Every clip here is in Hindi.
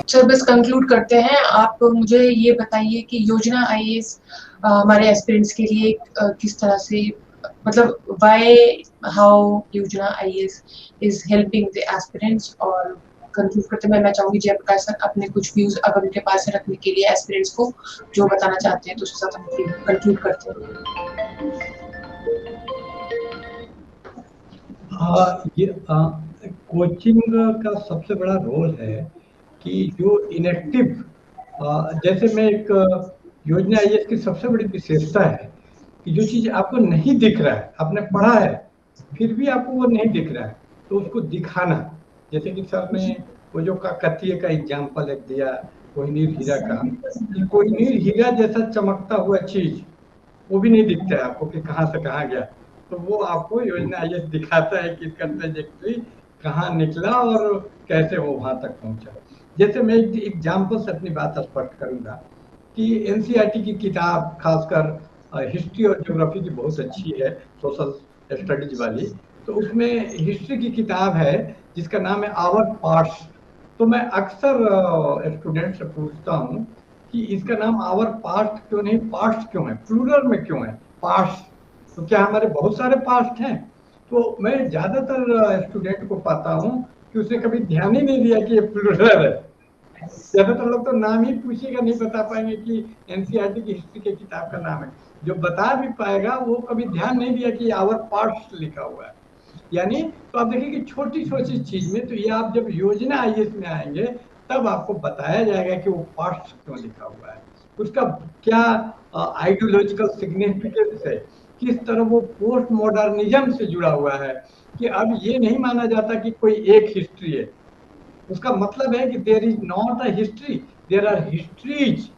सर बस कंक्लूड करते हैं। आप मुझे ये बताइए कि योजना आईएएस हमारे एस्पिरेंट्स के लिए किस तरह से, मतलब व्हाई, हाउ योजना IAS is helping the aspirants. और कंक्लूड करते हैं मैं चाहूंगी जयप्रकाश सर अपने कुछ व्यूज अगर उनके पास रखने के लिए एस्पिरेंट्स को जो बताना चाहते हैं तो उसके साथ हम कंक्लूड करते हैं। ये कोचिंग का सबसे बड़ा रोल है कि जो इनएक्टिव, जैसे मैं एक योजना आईएएस की सबसे बड़ी विशेषता है कि जो चीज आपको नहीं दिख रहा है, आपने पढ़ा है फिर भी आपको वो नहीं दिख रहा है, तो उसको दिखाना। जैसे कि सर ने वो जो काकतीय का एग्जाम्पल एक दिया, कोहिनूर हीरा का, कि कोहिनूर हीरा जैसा चमकता हुआ चीज वो भी नहीं दिखता है आपको कि कहाँ से कहाँ गया, तो वो आपको योजना आईएएस दिखाता है कि इसका ट्रेजेक्टरी कहाँ निकला और कैसे वो वहां तक पहुंचा। जैसे मैं एक एग्जाम्पल से अपनी बात स्पष्ट करूंगा कि एनसीईआरटी की किताब खासकर हिस्ट्री और ज्योग्राफी की बहुत अच्छी है, सोशल स्टडीज वाली। तो उसमें हिस्ट्री की किताब है जिसका नाम है आवर पास्ट। तो मैं अक्सर स्टूडेंट से पूछता हूँ कि इसका नाम आवर पास्ट क्यों नहीं, पास्ट क्यों है, प्लूरल में क्यों है पास्ट, तो क्या हमारे बहुत सारे पास्ट हैं? तो मैं ज्यादातर स्टूडेंट को पाता हूँ कि उसने कभी ध्यान ही नहीं दिया कि ये प्लूरल है। ज्यादातर लोग तो नाम ही पूछेगा, नहीं बता पाएंगे कि एनसीईआरटी की हिस्ट्री के किताब का नाम है। जो बता भी पाएगा वो कभी ध्यान नहीं दिया कि आवर पास्ट लिखा हुआ है। यानी तो आप देखिए कि छोटी छोटी चीज में, तो ये आप जब योजना आईएएस में आएंगे तब आपको बताया जाएगा कि वो पास्ट क्यों लिखा हुआ है, उसका क्या आइडियोलॉजिकल सिग्निफिकेंस है, किस तरह वो पोस्ट मॉडर्निज्म से जुड़ा हुआ है, कि अब ये नहीं माना जाता कि कोई एक हिस्ट्री है। उसका मतलब है कि there is not a history, there are histories.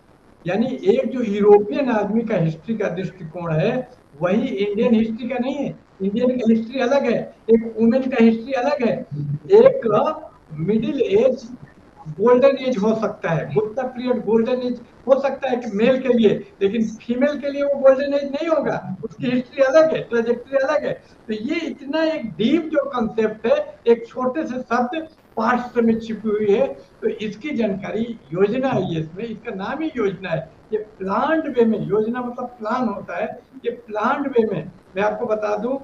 यानी एक जो यूरोपियन आदमी का हिस्ट्री का दृष्टिकोण है वही इंडियन हिस्ट्री का नहीं है। इंडियन का हिस्ट्री अलग है, एक वुमेन का हिस्ट्री अलग है। एक मिडिल एज गोल्डन एज हो सकता है, गुप्ता पीरियड गोल्डन एज हो सकता है कि मेल के लिए, लेकिन फीमेल के लिए वो गोल्डन एज नहीं होगा, उसकी हिस्ट्री अलग है, ट्रेजेक्टरी अलग है। तो ये इतना एक डीप जो कंसेप्ट है एक छोटे से शब्द पास्ट में छिपी हुई है, तो इसकी जानकारी योजना आईएएस में, इसका नाम ही योजना है, ये प्लान्ड वे में, योजना मतलब प्लान होता है, ये प्लान्ड वे में। मैं आपको बता दूं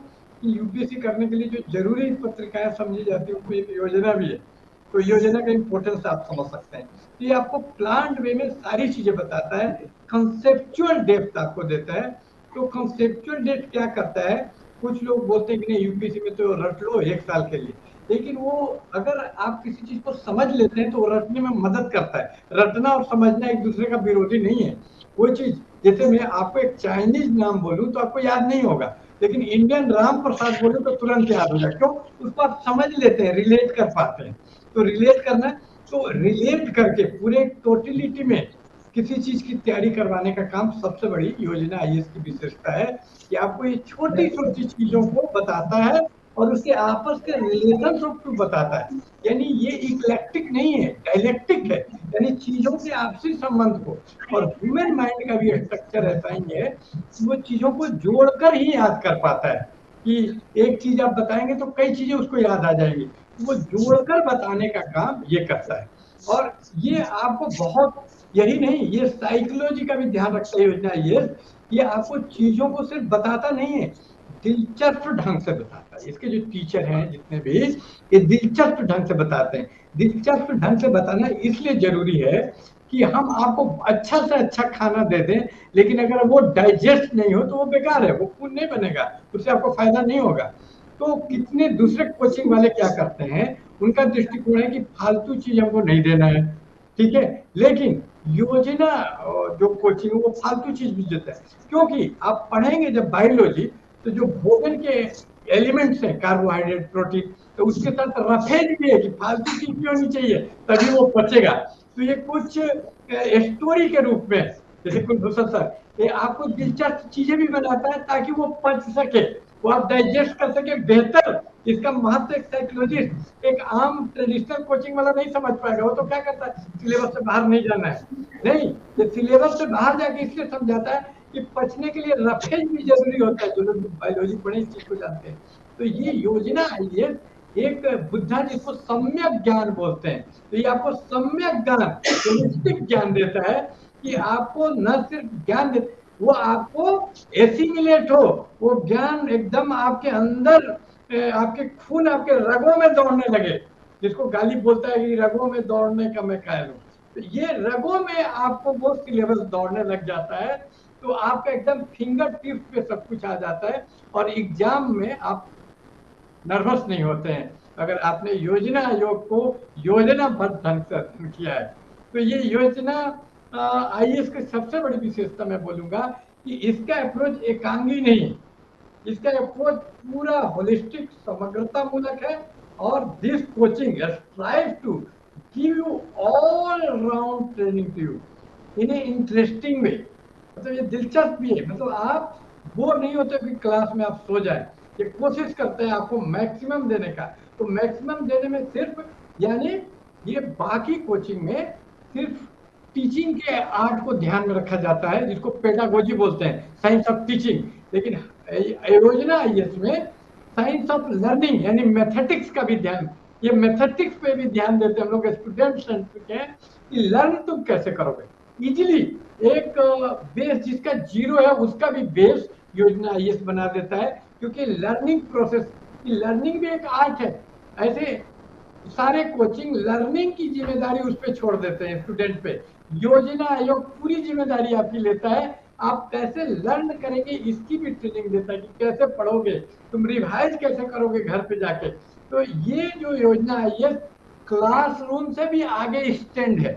कि यूपीएससी करने के लिए जो जरूरी पत्रिकाएं समझी जाती है उसमें एक योजना भी है, तो योजना का इंपोर्टेंस आप समझ सकते हैं। तो ये आपको प्लान्ड वे में सारी चीजें बताता है, कंसेप्चुअल डेप्थ आपको देता है। तो कंसेप्चुअल डेप्थ क्या करता है, कुछ लोग बोलते हैं कि नहीं यूपीएससी में तो रट लो 1 साल के लिए, लेकिन वो अगर आप किसी चीज को समझ लेते हैं तो वो रटने में मदद करता है। रटना और समझना एक दूसरे का विरोधी नहीं है। वो चीज, जैसे मैं आपको एक चाइनीज नाम बोलूं तो आपको याद नहीं होगा, लेकिन इंडियन राम प्रसाद बोलूं तो तुरंत याद हो जाए, क्यों? उसको आप समझ लेते हैं, रिलेट कर पाते हैं। तो रिलेट करना, तो रिलेट करके पूरे टोटलिटी में किसी चीज की तैयारी करवाने का काम सबसे बड़ी योजना आईएएस की विशेषता है, कि आपको ये छोटी छोटी चीजों को बताता है और उसके आपस के रिलेशनशिप को बताता है। यानी ये इक्लेक्टिक नहीं है, डायलेक्टिक है, यानी चीजों के आपसी संबंध को। और ह्यूमन माइंड का भी स्ट्रक्चर ऐसा ही है कि वो चीजों को जोड़कर ही याद कर पाता है, कि एक चीज आप बताएंगे तो कई चीजें उसको याद आ जाएंगी, वो जोड़कर बताने का काम ये करता है। और ये आपको बहुत, यही नहीं, ये साइकोलॉजी का भी ध्यान रखता है योजना ये आपको चीजों को सिर्फ बताता नहीं है, दिलचस्प ढंग से बताता है। इसके जो टीचर हैं जितने भी, ये दिलचस्प ढंग से बताते हैं। दिलचस्प ढंग से बताना इसलिए जरूरी है कि हम आपको अच्छा से अच्छा खाना दे दें, लेकिन अगर वो डाइजेस्ट नहीं हो तो वो बेकार है, वो खून नहीं बनेगा, उससे आपको फायदा नहीं होगा। तो कितने दूसरे कोचिंग वाले क्या करते हैं, उनका दृष्टिकोण है कि फालतू चीज हमको नहीं देना है, ठीक है, लेकिन योजना जो कोचिंग है वो फालतू चीज भी देता है। क्योंकि आप पढ़ेंगे जब बायोलॉजी, तो जो भोजन के एलिमेंट्स हैं, कार्बोहाइड्रेट, प्रोटीन, तो उसके साथ रफेज भी है कि फालतू चीज भी होनी चाहिए तभी वो पचेगा। तो ये कुछ स्टोरी के रूप में, जैसे कुलभूषण सर ये आपको दिलचस्प चीजें भी बनाता है ताकि वो पच सके, वो आप डाइजेस्ट कर सके बेहतर। इसका महत्व एक साइकोलॉजिस्ट, एक आम ट्रेडिशनल कोचिंग वाला नहीं समझ पाएगा। वो तो क्या करता है, सिलेबस से बाहर नहीं जाना है, नहीं, ये सिलेबस से बाहर जाके इसलिए समझाता है कि पचने के लिए रफेज भी जरूरी होता है। जो लोग बायोलॉजी पढ़े इस चीज को जानते हैं। तो ये योजना आईएएस एक बुद्धा जिसको सम्यक ज्ञान बोलते हैं, तो ये आपको सम्यक ज्ञान, होलिस्टिक ज्ञान देता है कि आपको न सिर्फ ज्ञान दे, वो आपको एसिमिलेट हो, वो ज्ञान एकदम आपके अंदर, आपके खून, आपके रगों में दौड़ने लगे, जिसको गाली बोलता है कि रगों में दौड़ने का मैं कायल हूं। तो ये रगों में आपको वो सिलेबस दौड़ने लग जाता है, तो आपका एकदम फिंगर टिप्स पे सब कुछ आ जाता है, और एग्जाम में आप नर्वस नहीं होते हैं अगर आपने योजना आयोग को योजनाबद्ध ढंग से अध्ययन किया है। तो ये योजना आईएएस की सबसे बड़ी विशेषता मैं बोलूंगा कि इसका अप्रोच एकांगी नहीं, इसका अप्रोच पूरा होलिस्टिक समग्रता मूलक है, और this coaching strive to give you all round training to you in a interesting way. मतलब ये दिलचस्प भी है, मतलब आप बोर नहीं होते कि क्लास में आप सो जाए, ये कोशिश करते हैं आपको मैक्सिमम देने का। तो मैक्सिमम देने में सिर्फ, यानी ये बाकी कोचिंग में सिर्फ टीचिंग के आर्ट को ध्यान में रखा जाता है, जिसको पेडागोजी बोलते हैं, साइंस ऑफ टीचिंग। लेकिन योजना आईएएस में साइंस ऑफ लर्निंग यानी मैथमेटिक्स का भी ध्यान, ये मैथमेटिक्स पे भी ध्यान देते हैं हम लोग स्टूडेंट्स के, कि लर्न तुम कैसे करोगे इजीली। एक बेस जिसका जीरो है उसका भी बेस योजना आईएएस बना देता है, क्योंकि लर्निंग प्रोसेस, लर्निंग भी एक आर्ट है। ऐसे सारे कोचिंग लर्निंग की जिम्मेदारी उस पर छोड़ देते हैं स्टूडेंट पे, योजना आयोग पूरी जिम्मेदारी आपकी लेता है, आप कैसे लर्न करेंगे इसकी भी ट्रेनिंग देता है, कि कैसे पढ़ोगे, तुम रिवाइज कैसे करोगे घर पे जाके। तो ये जो योजना आईएएस क्लासरूम से भी आगे स्टैंड है,